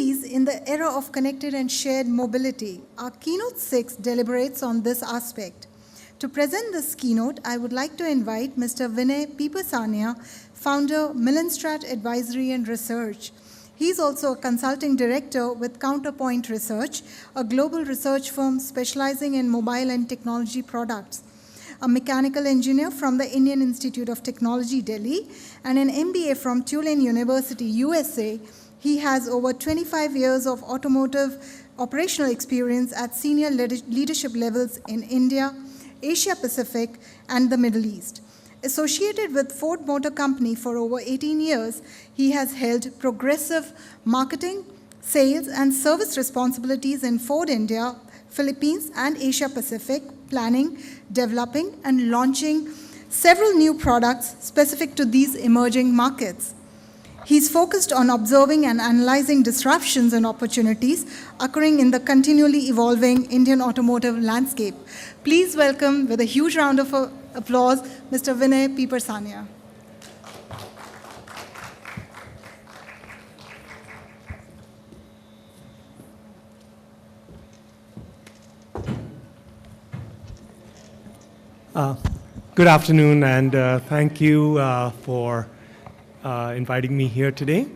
EVs in the era of connected and shared mobility. Our keynote 6 deliberates on this aspect. To present this keynote, I would like to invite Mr. Vinay Piparsania, founder, Millenstrat Advisory and Research. He's also a consulting director with Counterpoint Research, a global research firm specializing in mobile and technology products, a mechanical engineer from the Indian Institute of Technology, Delhi, and an MBA from Tulane University, USA. He has over 25 years of automotive operational experience at senior leadership levels in India, Asia Pacific, and the Middle East. Associated with Ford Motor Company for over 18 years, he has held progressive marketing, sales, and service responsibilities in Ford India, Philippines, and Asia Pacific, planning, developing, and launching several new products specific to these emerging markets. He's focused on observing and analyzing disruptions and opportunities occurring in the continually evolving Indian automotive landscape. Please welcome, with a huge round of applause, Mr. Vinay Piparsania. Good afternoon, and thank you for inviting me here today.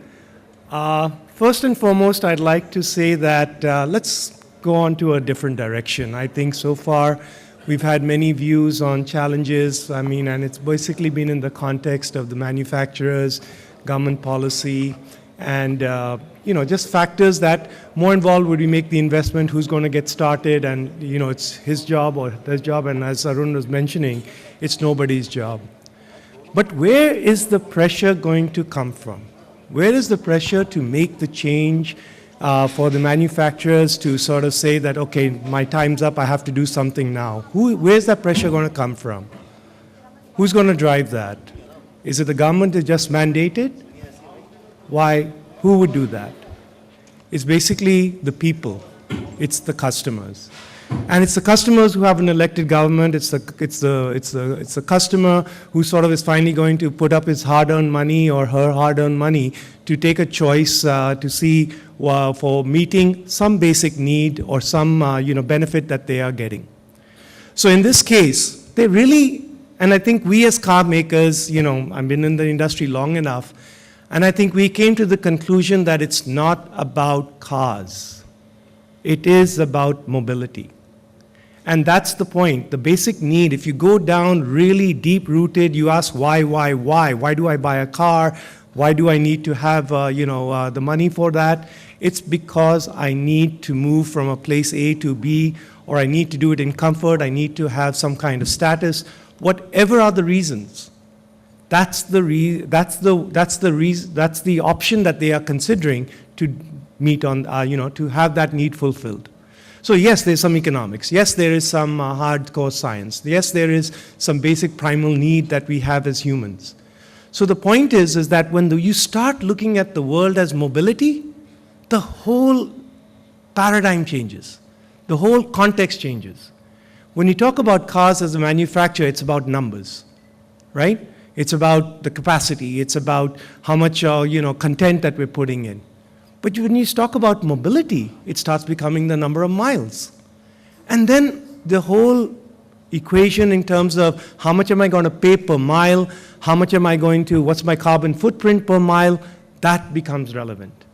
First and foremost, I'd like to say that let's go on to a different direction. I think so far we've had many views on challenges, and it's basically been in the context of the manufacturers, government policy, and just factors that more involved would we make the investment, who's going to get started, and it's his job or their job, and as Arun was mentioning, it's nobody's job. But where is the pressure going to come from? Where is the pressure to make the change for the manufacturers to sort of say that, okay, my time's up, I have to do something now? Where's that pressure going to come from? Who's going to drive that? Is it the government that just mandated? Why? Who would do that? It's basically the people. It's the customers. And it's the customers who have an elected government. It's the customer who sort of is finally going to put up his hard-earned money or her hard-earned money to take a choice to see for meeting some basic need or some benefit that they are getting. So in this case, they really, and I think we as car makers, I've been in the industry long enough, and I think we came to the conclusion that it's not about cars. It is about mobility. And that's the point, the basic need. If you go down really deep-rooted, you ask why? Why do I buy a car? Why do I need to have the money for that? It's because I need to move from a place A to B, or I need to do it in comfort, I need to have some kind of status, whatever are the reasons. That's the option that they are considering to meet on, to have that need fulfilled. So yes, there's some economics. Yes, there is some hardcore science. Yes, there is some basic primal need that we have as humans. So the point is that when you start looking at the world as mobility, the whole paradigm changes. The whole context changes. When you talk about cars as a manufacturer, it's about numbers, right? It's about the capacity. It's about how much content that we're putting in. But when you talk about mobility, it starts becoming the number of miles. And then the whole equation in terms of how much am I going to pay per mile, how much am I going to, what's my carbon footprint per mile, that becomes relevant.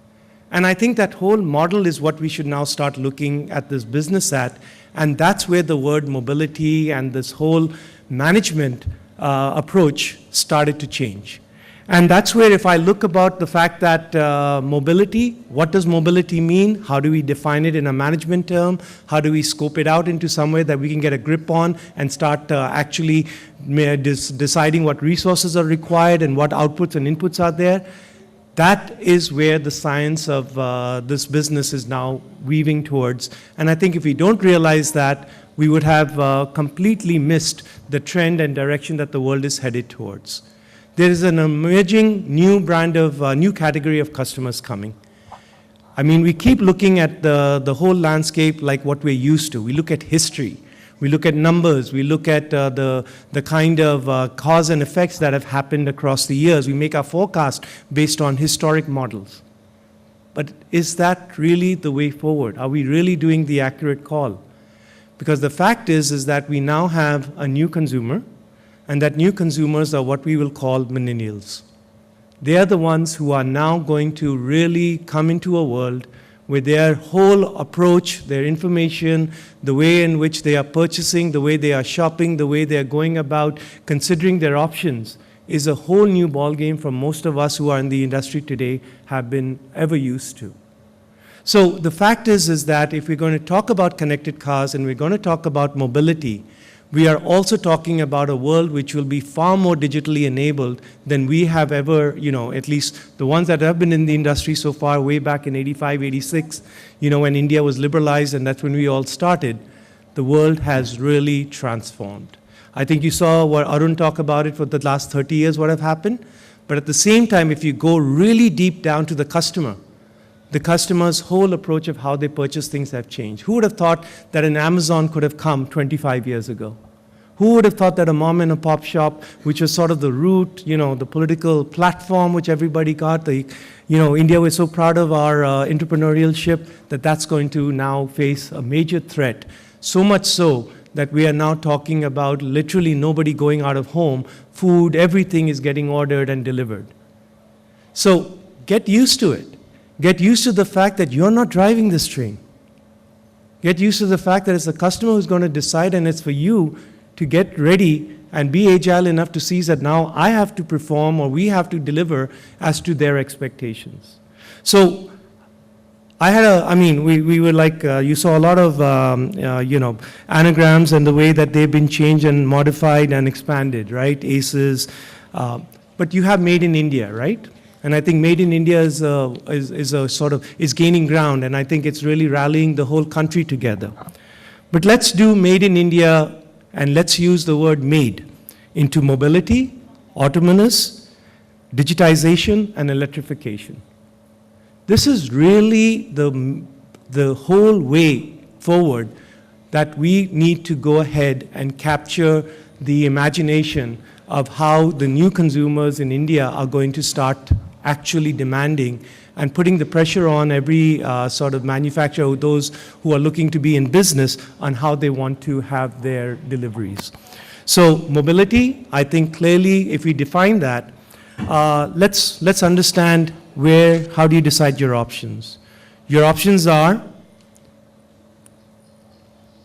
And I think that whole model is what we should now start looking at this business at. And that's where the word mobility and this whole management approach started to change. And that's where if I look about the fact that mobility, what does mobility mean? How do we define it in a management term? How do we scope it out into somewhere that we can get a grip on and start actually deciding what resources are required and what outputs and inputs are there? That is where the science of this business is now weaving towards. And I think if we don't realize that, we would have completely missed the trend and direction that the world is headed towards. There is an emerging new brand of, new category of customers coming. We keep looking at the whole landscape like what we're used to. We look at history. We look at numbers. We look at the kind of cause and effects that have happened across the years. We make our forecast based on historic models. But is that really the way forward? Are we really doing the accurate call? Because the fact is that we now have a new consumer, and that new consumers are what we will call millennials. They are the ones who are now going to really come into a world where their whole approach, their information, the way in which they are purchasing, the way they are shopping, the way they are going about considering their options is a whole new ballgame from most of us who are in the industry today have been ever used to. So the fact is that if we're going to talk about connected cars and we're going to talk about mobility, we are also talking about a world which will be far more digitally enabled than we have ever, at least the ones that have been in the industry so far, way back in 85, 86, when India was liberalized, and that's when we all started, the world has really transformed. I think you saw what Arun talk about it for the last 30 years, what have happened. But at the same time, if you go really deep down to the customer's whole approach of how they purchase things have changed. Who would have thought that an Amazon could have come 25 years ago? Who would have thought that a mom and a pop shop, which was sort of the root, the political platform which everybody got, India was so proud of our entrepreneurship that that's going to now face a major threat. So much so that we are now talking about literally nobody going out of home, food, everything is getting ordered and delivered. So get used to it. Get used to the fact that you're not driving this train. Get used to the fact that it's the customer who's going to decide, and it's for you to get ready and be agile enough to see that now I have to perform or we have to deliver as to their expectations. So we were like, you saw a lot of, anagrams and the way that they've been changed and modified and expanded, right? ACEs. But you have Made in India, right? And I think Made in India is gaining ground, and I think it's really rallying the whole country together. But let's do Made in India, and let's use the word made into mobility, autonomous, digitization, and electrification. This is really the whole way forward that we need to go ahead and capture the imagination of how the new consumers in India are going to start actually demanding and putting the pressure on every sort of manufacturer, those who are looking to be in business, on how they want to have their deliveries. So mobility, I think clearly if we define that, let's understand how do you decide your options. Your options are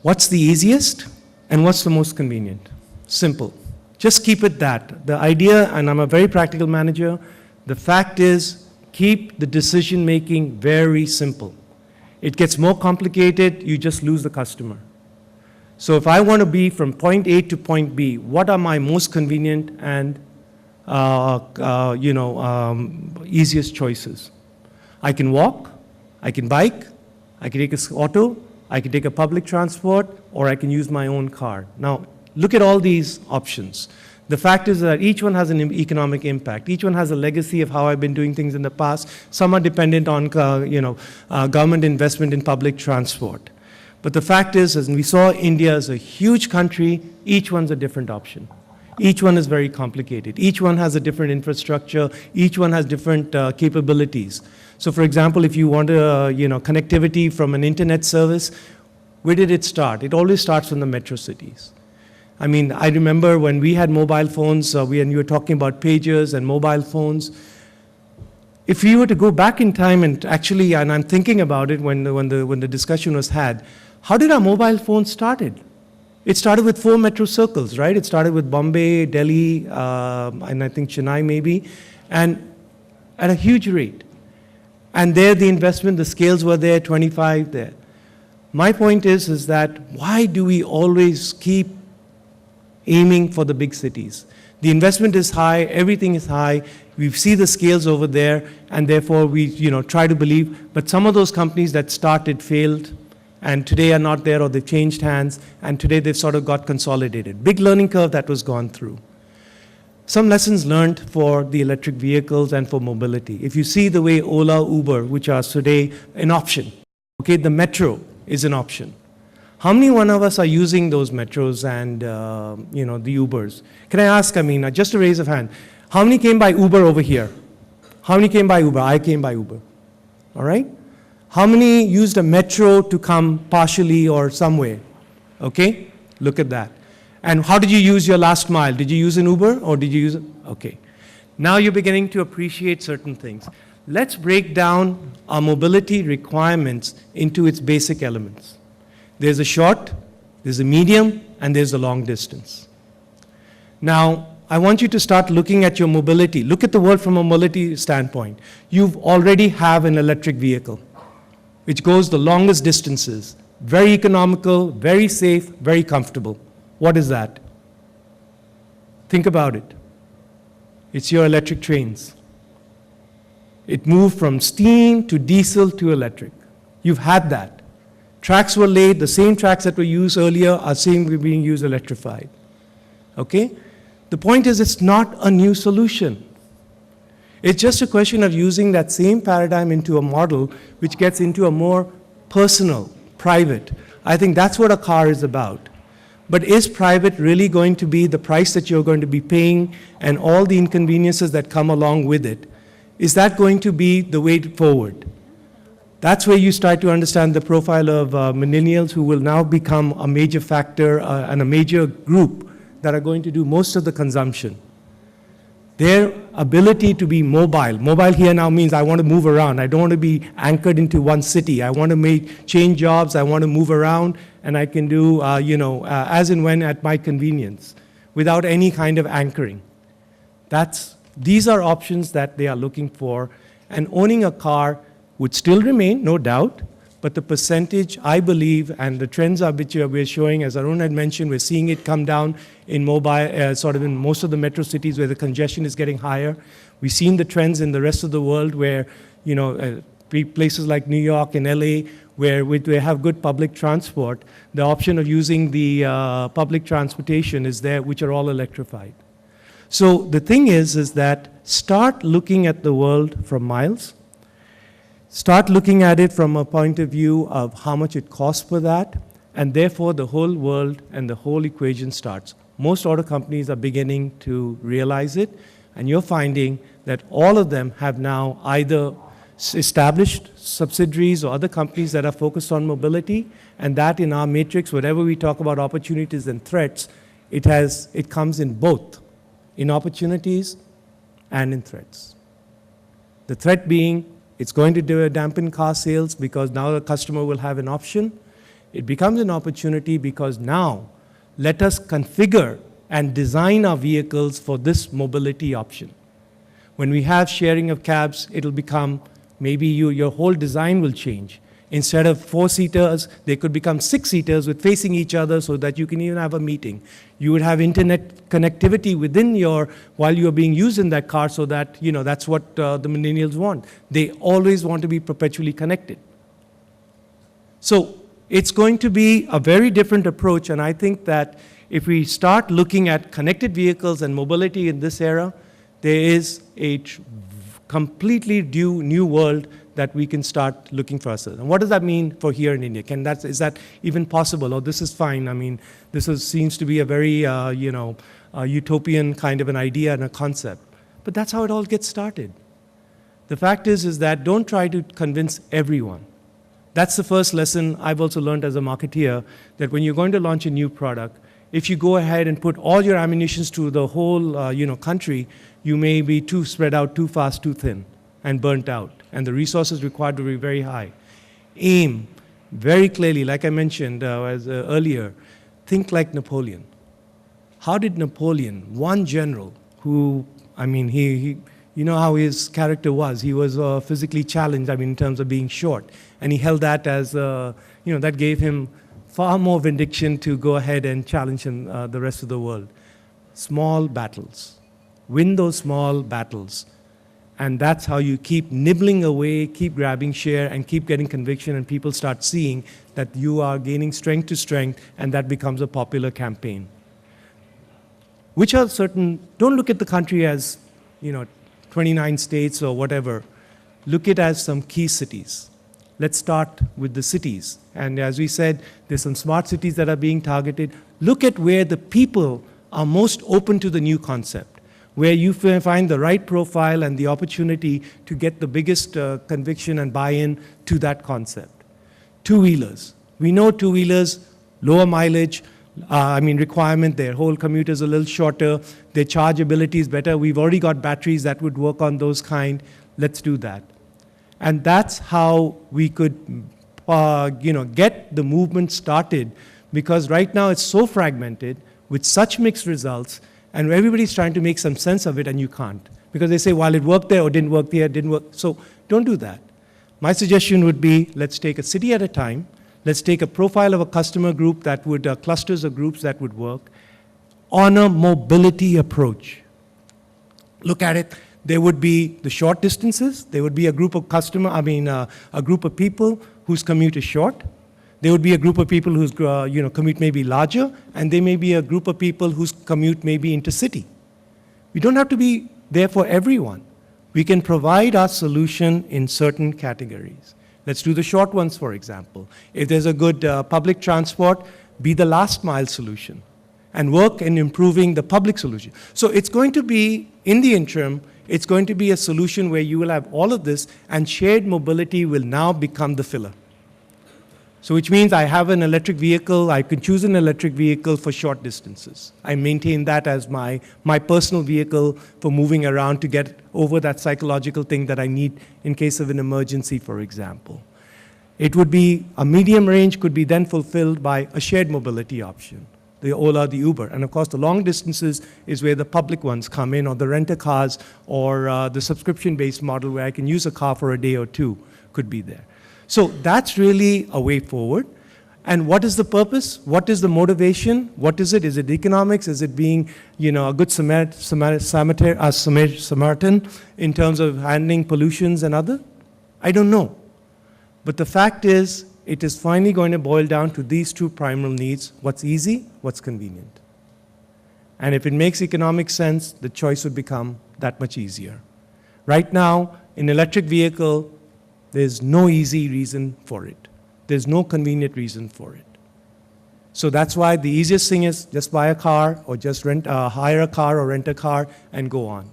what's the easiest and what's the most convenient. Simple. Just keep it that. The idea, and I'm a very practical manager, the fact is keep the decision making very simple. It gets more complicated, you just lose the customer. So if I want to be from point A to point B, what are my most convenient and easiest choices? I can walk, I can bike, I can take an auto, I can take a public transport, or I can use my own car. Now, look at all these options. The fact is that each one has an economic impact. Each one has a legacy of how I've been doing things in the past. Some are dependent on, government investment in public transport. But the fact is, as we saw, India is a huge country. Each one's a different option. Each one is very complicated. Each one has a different infrastructure. Each one has different capabilities. So, for example, if you want connectivity from an internet service, where did it start? It always starts from the metro cities. I mean, I remember when we had mobile phones, and you were talking about pagers and mobile phones. If we were to go back in time and actually, and I'm thinking about it when the discussion was had, how did our mobile phones started? It started with 4 metro circles, right? It started with Bombay, Delhi, and I think Chennai maybe, and at a huge rate. And there the investment, the scales were there, 25 there. My point is that why do we always keep aiming for the big cities? The investment is high, everything is high, we see the scales over there, and therefore we try to believe, but some of those companies that started failed, and today are not there, or they've changed hands, and today they've sort of got consolidated. Big learning curve that was gone through. Some lessons learned for the electric vehicles and for mobility. If you see the way Ola, Uber, which are today an option, okay, the metro is an option. How many one of us are using those metros and the Ubers? Can I ask, just a raise of hand, how many came by Uber over here? How many came by Uber? I came by Uber. All right? How many used a metro to come partially or somewhere? Okay? Look at that. And how did you use your last mile? Did you use an Uber or did you use okay. Now you're beginning to appreciate certain things. Let's break down our mobility requirements into its basic elements. There's a short, there's a medium, and there's a long distance. Now, I want you to start looking at your mobility. Look at the world from a mobility standpoint. You already have an electric vehicle, which goes the longest distances. Very economical, very safe, very comfortable. What is that? Think about it. It's your electric trains. It moved from steam to diesel to electric. You've had that. Tracks were laid, the same tracks that were used earlier are being used electrified. Okay? The point is, it's not a new solution. It's just a question of using that same paradigm into a model which gets into a more personal, private. I think that's what a car is about. But is private really going to be the price that you're going to be paying and all the inconveniences that come along with it? Is that going to be the way forward? That's where you start to understand the profile of millennials who will now become a major factor and a major group that are going to do most of the consumption. Their ability to be mobile. Mobile here now means I want to move around. I don't want to be anchored into one city. I want to change jobs. I want to move around, and I can do, as and when at my convenience, without any kind of anchoring. These are options that they are looking for, and owning a car would still remain, no doubt, but the percentage, I believe, and the trends are which we're showing, as Arun had mentioned, we're seeing it come down in mobile, sort of in most of the metro cities where the congestion is getting higher. We've seen the trends in the rest of the world where, places like New York and LA, where they have good public transport, the option of using the public transportation is there, which are all electrified. So the thing is that start looking at the world from miles. Start looking at it from a point of view of how much it costs for that, and therefore the whole world and the whole equation starts. Most auto companies are beginning to realize it, and you're finding that all of them have now either established subsidiaries or other companies that are focused on mobility, and that in our matrix, whatever we talk about opportunities and threats, it comes in both, in opportunities and in threats. The threat being, it's going to dampen car sales because now the customer will have an option. It becomes an opportunity because now let us configure and design our vehicles for this mobility option. When we have sharing of cabs, it'll become, maybe your whole design will change. Instead of 4-seaters, they could become 6-seaters with facing each other so that you can even have a meeting. You would have internet connectivity within while you're being used in that car so that, that's what the millennials want. They always want to be perpetually connected. So it's going to be a very different approach, and I think that if we start looking at connected vehicles and mobility in this era, there is a completely new world that we can start looking for ourselves. And what does that mean for here in India? Is that even possible? Or this is fine? I mean, seems to be a very, utopian kind of an idea and a concept. But that's how it all gets started. The fact is that don't try to convince everyone. That's the first lesson I've also learned as a marketeer, that when you're going to launch a new product, if you go ahead and put all your ammunitions to the whole, country, you may be too spread out, too fast, too thin, and burnt out. And the resources required will be very high. Aim very clearly, like I mentioned earlier, think like Napoleon. How did Napoleon, one general who, he you know how his character was. He was physically challenged, in terms of being short. And he held that as, that gave him far more vindication to go ahead and challenge the rest of the world. Small battles. Win those small battles. And that's how you keep nibbling away, keep grabbing share, and keep getting conviction, and people start seeing that you are gaining strength to strength, and that becomes a popular campaign. Which are don't look at the country as, 29 states or whatever. Look at it as some key cities. Let's start with the cities. And as we said, there's some smart cities that are being targeted. Look at where the people are most open to the new concept. where you find the right profile and the opportunity to get the biggest conviction and buy-in to that concept. Two-wheelers. We know two-wheelers, lower mileage, requirement, their whole commute is a little shorter, their chargeability is better. We've already got batteries that would work on those kind. Let's do that. And that's how we could get the movement started, because right now it's so fragmented with such mixed results, and everybody's trying to make some sense of it, and you can't. Because they say, well, it worked there or didn't work there, it didn't work. So don't do that. My suggestion would be, let's take a city at a time. Let's take a profile of a customer group that would, clusters of groups that would work on a mobility approach. Look at it. There would be the short distances. There would be a group of a group of people whose commute is short. There would be a group of people whose commute may be larger, and there may be a group of people whose commute may be intercity. We don't have to be there for everyone. We can provide our solution in certain categories. Let's do the short ones, for example. If there's a good public transport, be the last mile solution and work in improving the public solution. So it's going to be, in the interim, it's going to be a solution where you will have all of this, and shared mobility will now become the filler. So which means I have an electric vehicle, I can choose an electric vehicle for short distances. I maintain that as my personal vehicle for moving around to get over that psychological thing that I need in case of an emergency, for example. It would be, a medium range could be then fulfilled by a shared mobility option, the Ola, the Uber. And of course, the long distances is where the public ones come in, or the rent-a-cars, or the subscription-based model where I can use a car for a day or two could be there. So that's really a way forward. And what is the purpose? What is the motivation? What is it? Is it economics? Is it being, a good Samaritan in terms of handling pollutions and other? I don't know. But the fact is, it is finally going to boil down to these two primal needs: what's easy, what's convenient. And if it makes economic sense, the choice would become that much easier. Right now, in electric vehicle, there's no easy reason for it. There's no convenient reason for it. So that's why the easiest thing is just buy a car, or just hire a car or rent a car and go on.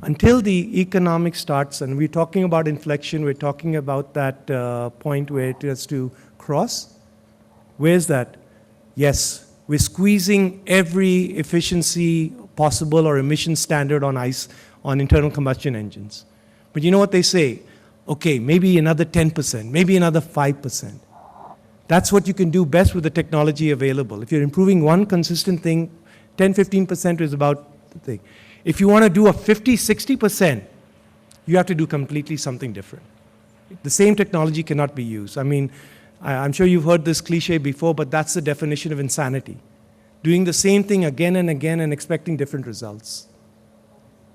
Until the economic starts, and we're talking about inflection, we're talking about that point where it has to cross. Where's that? Yes, we're squeezing every efficiency possible or emission standard on ICE, on internal combustion engines. But you know what they say? Okay, maybe another 10%, maybe another 5%. That's what you can do best with the technology available. If you're improving one consistent thing, 10, 15% is about the thing. If you want to do a 50, 60%, you have to do completely something different. The same technology cannot be used. I'm sure you've heard this cliche before, but that's the definition of insanity. Doing the same thing again and again and expecting different results.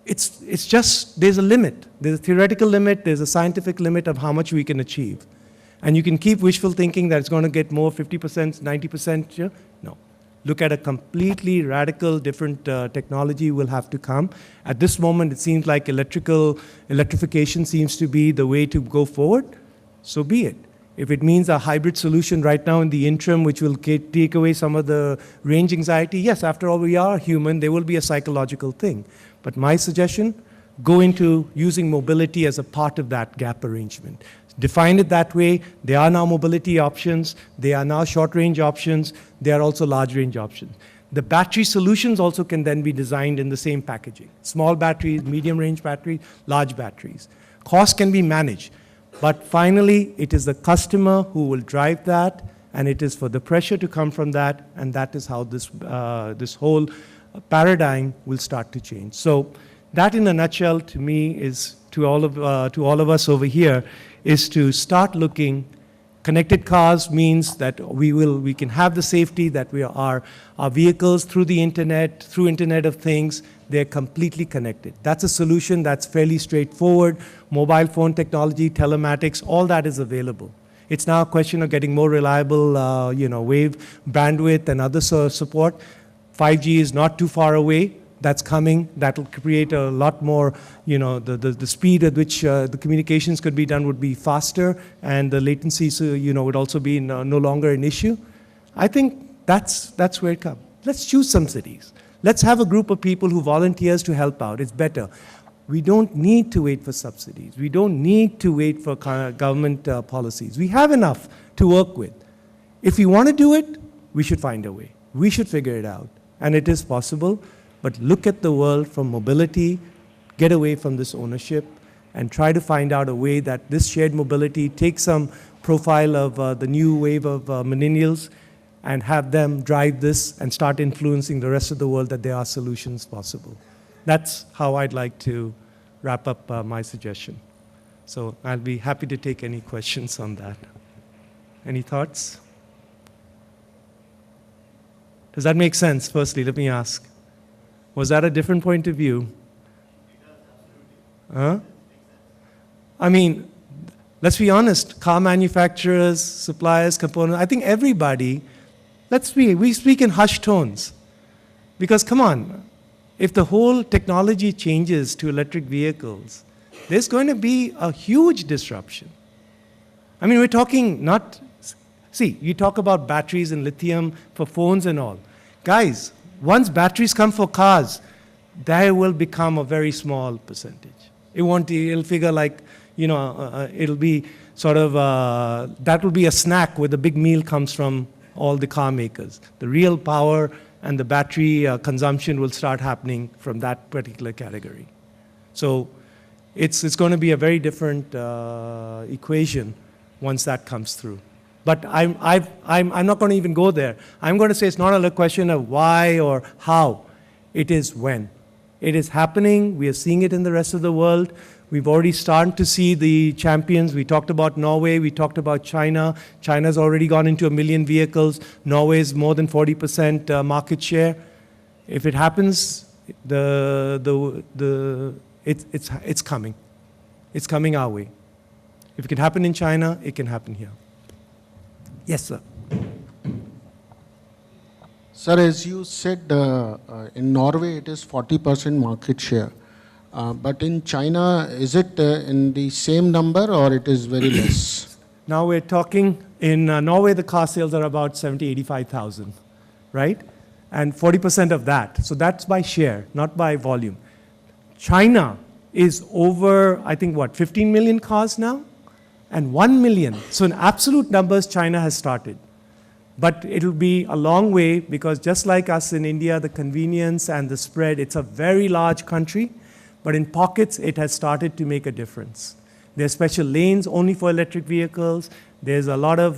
It's just, there's a limit. There's a theoretical limit, there's a scientific limit of how much we can achieve. And you can keep wishful thinking that it's going to get more, 50%, 90%. Yeah? No. Look at a completely radical, different technology will have to come. At this moment, it seems like electrification seems to be the way to go forward. So be it. If it means a hybrid solution right now in the interim, which will take away some of the range anxiety, yes, after all, we are human, there will be a psychological thing. But my suggestion, go into using mobility as a part of that gap arrangement. Define it that way. There are now mobility options. There are now short-range options. There are also large-range options. The battery solutions also can then be designed in the same packaging. Small batteries, medium-range batteries, large batteries. Cost can be managed. But finally, it is the customer who will drive that, and it is for the pressure to come from that, and that is how this whole paradigm will start to change. So that, in a nutshell, to me, is to all of us over here, is to start looking. Connected cars means that we can have the safety that our vehicles through the internet, through Internet of Things, they're completely connected. That's a solution that's fairly straightforward. Mobile phone technology, telematics, all that is available. It's now a question of getting more reliable, wave bandwidth and other support. 5G is not too far away. That's coming. That will create a lot more, the speed at which the communications could be done would be faster, and the latency, would also be no longer an issue. I think that's where it comes. Let's choose some cities. Let's have a group of people who volunteers to help out. It's better. We don't need to wait for subsidies. We don't need to wait for government policies. We have enough to work with. If we want to do it, we should find a way. We should figure it out. And it is possible, but look at the world from mobility, get away from this ownership, and try to find out a way that this shared mobility takes some profile of the new wave of millennials and have them drive this and start influencing the rest of the world that there are solutions possible. That's how I'd like to wrap up my suggestion. So I'll be happy to take any questions on that. Any thoughts? Does that make sense? Firstly, let me ask. Was that a different point of view? Huh? I mean, let's be honest, car manufacturers, suppliers, components, I think everybody, we speak in hushed tones. Because come on, if the whole technology changes to electric vehicles, there's going to be a huge disruption. I mean, we're talking not, see, you talk about batteries and lithium for phones and all. Guys, once batteries come for cars, they will become a very small percentage. It'll figure like, it'll be sort of, that will be a snack where the big meal comes from all the car makers. The real power and the battery consumption will start happening from that particular category. So it's going to be a very different equation once that comes through. But I'm not going to even go there. I'm going to say it's not a question of why or how. It is when. It is happening. We are seeing it in the rest of the world. We've already started to see the champions. We talked about Norway. We talked about China. China's already gone into 1 million vehicles. Norway is more than 40% market share. If it happens, it's coming. It's coming our way. If it can happen in China, it can happen here. Yes, sir. Sir, as you said, in Norway it is 40% market share. But in China, is it in the same number or it is very less? Now we're talking, in Norway the car sales are about 85,000, right? And 40% of that. So that's by share, not by volume. China is over, I think, 15 million cars now? And 1 million. So in absolute numbers, China has started. But it'll be a long way because just like us in India, the convenience and the spread, it's a very large country, but in pockets, it has started to make a difference. There's special lanes only for electric vehicles. There's a lot of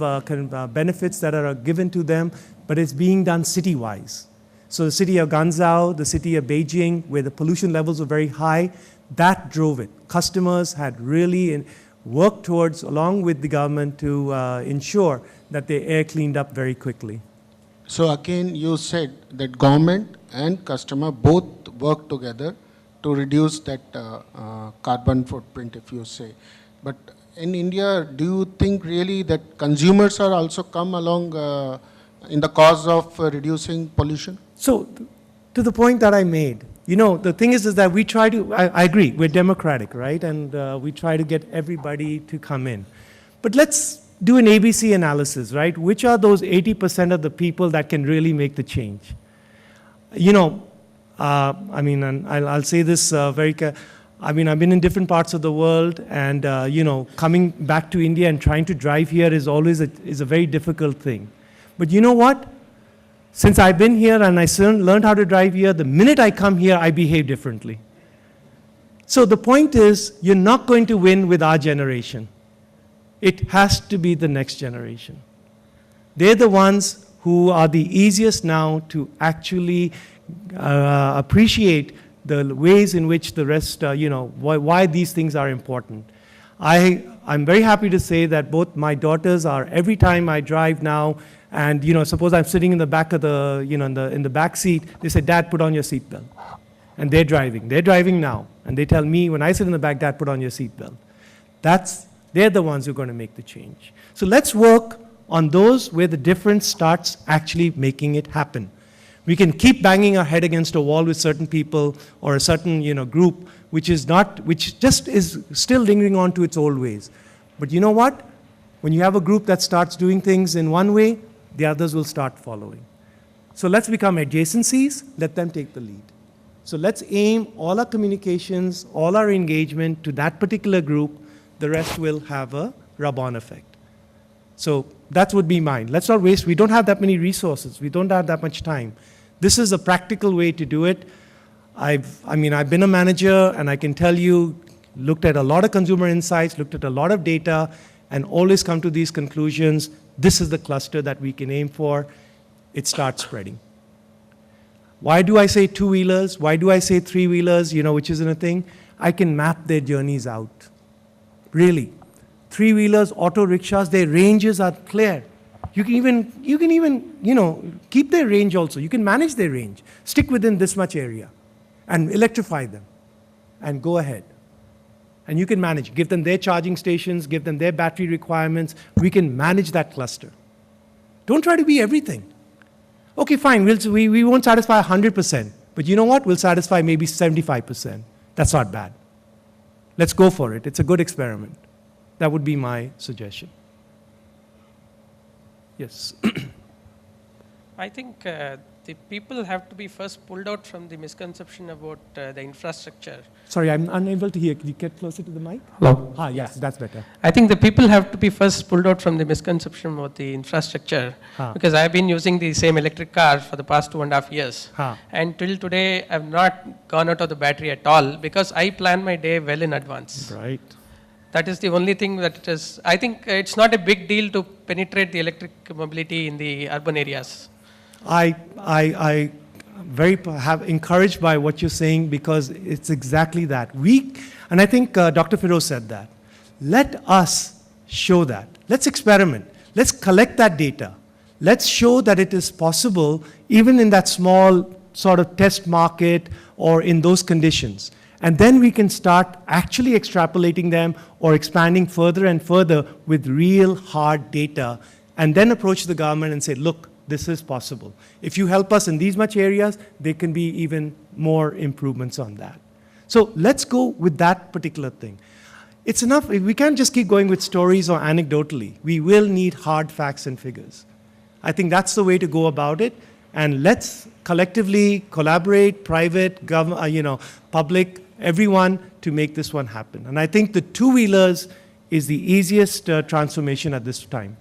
benefits that are given to them, but it's being done city-wise. So the city of Guangzhou, the city of Beijing, where the pollution levels were very high, that drove it. Customers had really worked towards, along with the government, to ensure that the air cleaned up very quickly. So again, you said that government and customer both work together to reduce that carbon footprint, if you say. But in India, do you think really that consumers are also come along in the cause of reducing pollution? So, to the point that I made, the thing is that we try to, I agree, we're democratic, right? And we try to get everybody to come in. But let's do an ABC analysis, right? Which are those 80% of the people that can really make the change? And I'll say this I've been in different parts of the world, and coming back to India and trying to drive here is always a very difficult thing. But you know what? Since I've been here and I learned how to drive here, the minute I come here, I behave differently. So the point is, you're not going to win with our generation. It has to be the next generation. They're the ones who are the easiest now to actually appreciate the ways in which the rest, why these things are important. I'm very happy to say that both my daughters are, every time I drive now, and suppose I'm sitting in the back of the, in the back seat, they say, "Dad, put on your seatbelt." And they're driving now. And they tell me, when I sit in the back, "Dad, put on your seatbelt." They're the ones who are going to make the change. So let's work on those where the difference starts actually making it happen. We can keep banging our head against a wall with certain people or a certain group, which just is still lingering on to its old ways. But you know what? When you have a group that starts doing things in one way, the others will start following. So let's become adjacencies, let them take the lead. So let's aim all our communications, all our engagement to that particular group. The rest will have a rub-on effect. So that would be mine. Let's not waste, we don't have that many resources. We don't have that much time. This is a practical way to do it. I've been a manager, and I can tell you, looked at a lot of consumer insights, looked at a lot of data, and always come to these conclusions. This is the cluster that we can aim for. It starts spreading. Why do I say two-wheelers? Why do I say three-wheelers, which isn't a thing? I can map their journeys out. Really. Three-wheelers, auto rickshaws, their ranges are clear. You can even, keep their range also. You can manage their range. Stick within this much area and electrify them and go ahead. And you can manage. Give them their charging stations, give them their battery requirements. We can manage that cluster. Don't try to be everything. Okay, fine, we won't satisfy 100%, but you know what? We'll satisfy maybe 75%. That's not bad. Let's go for it. It's a good experiment. That would be my suggestion. Yes. I think the people have to be first pulled out from the misconception about the infrastructure. Sorry, I'm unable to hear. Can you get closer to the mic? Hello? Yes, that's better. I think the people have to be first pulled out from the misconception about the infrastructure, because I've been using the same electric car for the past 2.5 years. And till today, I've not gone out of the battery at all, because I plan my day well in advance. Right. That is the only thing that it is. I think it's not a big deal to penetrate the electric mobility in the urban areas. I have encouraged by what you're saying, because it's exactly that. And I think Dr. Firoz said that. Let us show that. Let's experiment. Let's collect that data. Let's show that it is possible, even in that small sort of test market or in those conditions. And then we can start actually extrapolating them or expanding further and further with real hard data, and then approach the government and say, look, this is possible. If you help us in these much areas, there can be even more improvements on that. So let's go with that particular thing. It's enough. We can't just keep going with stories or anecdotally. We will need hard facts and figures. I think that's the way to go about it. And let's collectively collaborate, private, public, everyone, to make this one happen. And I think the two-wheelers is the easiest transformation at this time.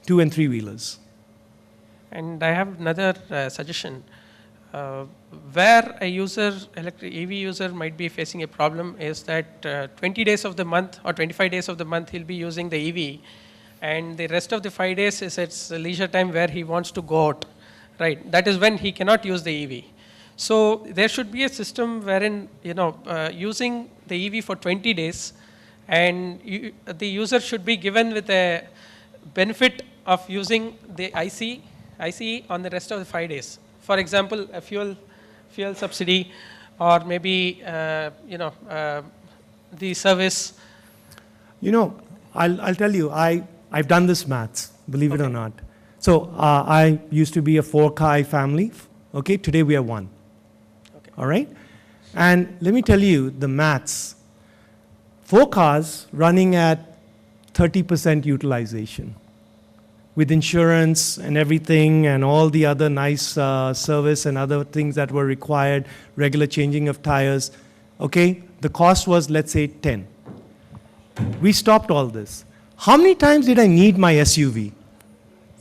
Two- and three-wheelers. And I have another suggestion. Where a user, EV user, might be facing a problem is that 20 days of the month or 25 days of the month he'll be using the EV, and the rest of the 5 days is its leisure time where he wants to go out. Right? That is when he cannot use the EV. So there should be a system wherein using the EV for 20 days, and the user should be given with a benefit of using the ICE on the rest of the 5 days. For example, a fuel subsidy, or maybe the service. I'll tell you, I've done this maths, believe it or not. So I used to be a 4-car family. Okay, today we are 1. Okay. All right? And let me tell you the maths. 4 cars running at 30% utilization, with insurance and everything and all the other nice service and other things that were required, regular changing of tires. Okay, the cost was, let's say, 10. We stopped all this. How many times did I need my SUV?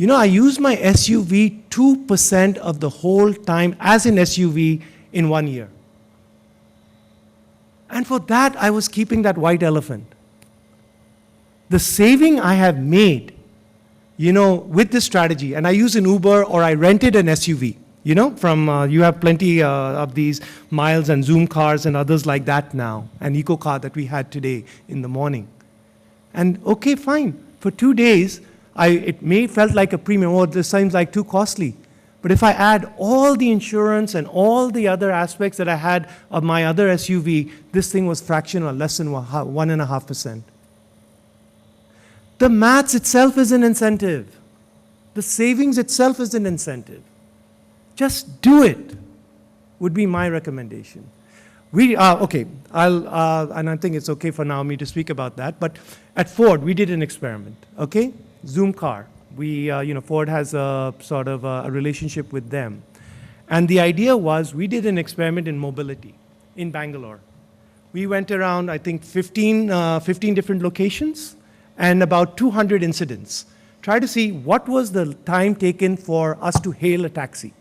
I used my SUV 2% of the whole time as an SUV in 1 year. And for that, I was keeping that white elephant. The saving I have made, with this strategy, and I use an Uber or I rented an SUV, you have plenty of these Miles and Zoom cars and others like that now, an eco car that we had today in the morning. And okay, fine, for 2 days, it may felt like a premium. Oh, this seems like too costly. But if I add all the insurance and all the other aspects that I had of my other SUV, this thing was fractional, less than 1.5%. The maths itself is an incentive. The savings itself is an incentive. Just do it, would be my recommendation. Okay, and I think it's okay for now me to speak about that, but at Ford, we did an experiment, okay? Zoom car. Ford has a sort of a relationship with them. And the idea was we did an experiment in mobility in Bangalore. We went around, I think, 15 different locations and about 200 incidents. Try to see what was the time taken for us to hail a taxi.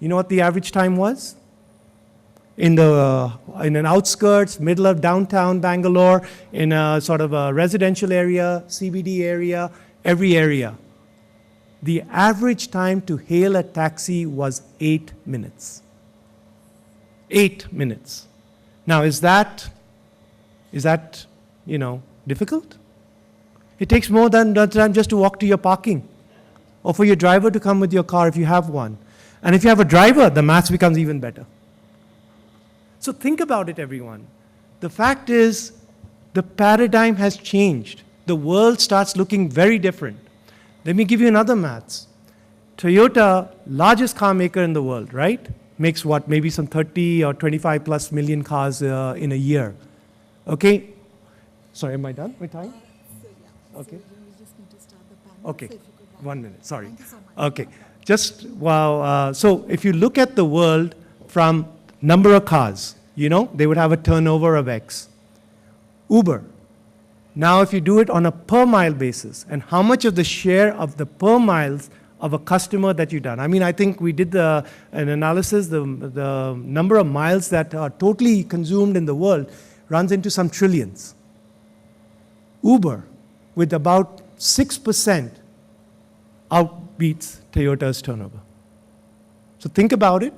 You know what the average time was? In an outskirts, middle of downtown Bangalore, in a sort of a residential area, CBD area, every area. The average time to hail a taxi was 8 minutes. 8 minutes. Now, is that difficult? It takes more than that time just to walk to your parking, or for your driver to come with your car if you have one. And if you have a driver, the maths becomes even better. So think about it, everyone. The fact is, the paradigm has changed. The world starts looking very different. Let me give you another maths. Toyota, largest car maker in the world, right? Makes what, maybe some 30 or 25 plus million cars in a year. Okay? Sorry, am I done with time? Okay. Okay, 1 minute, sorry. Thank you so much. Okay, just, wow, so if you look at the world from number of cars, they would have a turnover of X. Uber, now if you do it on a per mile basis, and how much of the share of the per miles of a customer that you've done. I mean, I think we did an analysis, the number of miles that are totally consumed in the world runs into some trillions. Uber, with about 6%, outbeats Toyota's turnover. So think about it.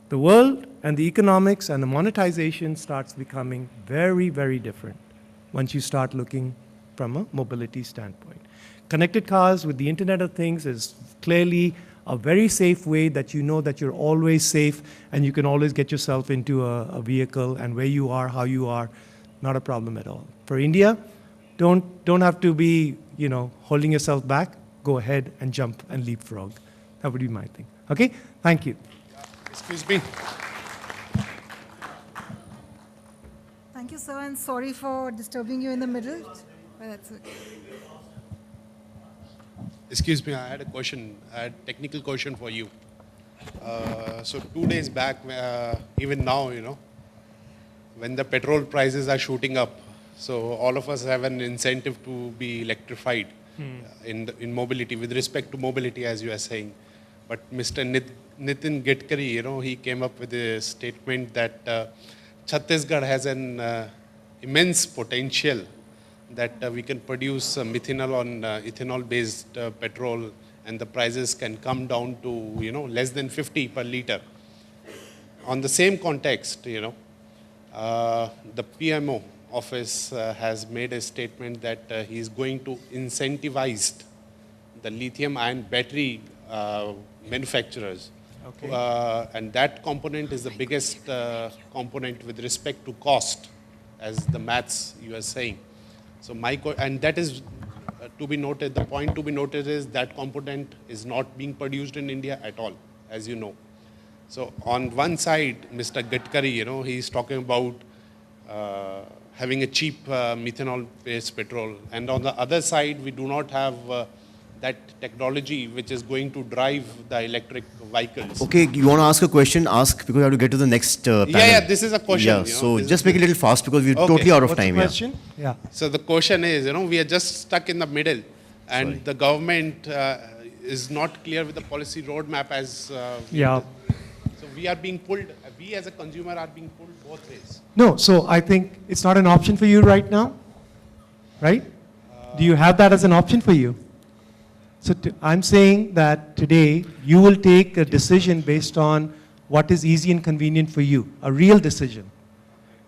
The world and the economics and the monetization starts becoming very, very different once you start looking from a mobility standpoint. Connected cars with the Internet of Things is clearly a very safe way that you know that you're always safe and you can always get yourself into a vehicle, and where you are, how you are, not a problem at all. For India, don't have to be, holding yourself back. Go ahead and jump and leapfrog. That would be my thing. Okay? Thank you. Excuse me. Thank you, sir, and sorry for disturbing you in the middle. But that's okay. Excuse me, I had a technical question for you. So 2 days back, even now, when the petrol prices are shooting up, so all of us have an incentive to be electrified in mobility, with respect to mobility, as you are saying. But Mr. Nitin Gadkari, he came up with a statement that Chhattisgarh has an immense potential that we can produce methanol on ethanol-based petrol, and the prices can come down to less than 50 per liter. On the same context, the PMO office has made a statement that he is going to incentivize the lithium-ion battery manufacturers. Okay. And that component is the biggest component with respect to cost, as the maths you are saying. So and that is to be noted. The point to be noted is that component is not being produced in India at all, as you know. So on one side, Mr. Gadkari, he is talking about having a cheap methanol-based petrol, and on the other side, we do not have that technology which is going to drive the electric vehicles. Okay, you want to ask a question? Ask, because I have to get to the next panel. Yeah, this is a question. Yeah, so just make it a little fast because we're totally out of What's time. the question? Yeah. So the question is, we are just stuck in the middle, and the government is not clear with the policy roadmap as Yeah. So we are being pulled, we as a consumer are being pulled both ways. No, so I think it's not an option for you right now, right? Do you have that as an option for you? So I'm saying that today you will take a decision based on what is easy and convenient for you, a real decision,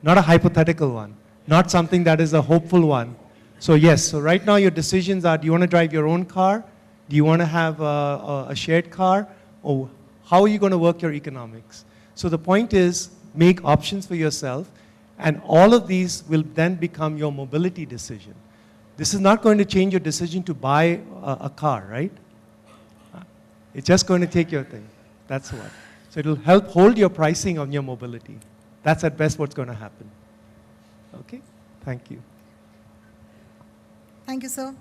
not a hypothetical one, not something that is a hopeful one. So yes, so right now your decisions are, do you want to drive your own car? Do you want to have a shared car? Or how are you going to work your economics? So the point is, make options for yourself, and all of these will then become your mobility decision. This is not going to change your decision to buy a car, right? It's just going to take your thing. That's what. So it'll help hold your pricing on your mobility. That's at best what's going to happen. Okay? Thank you. Thank you, sir.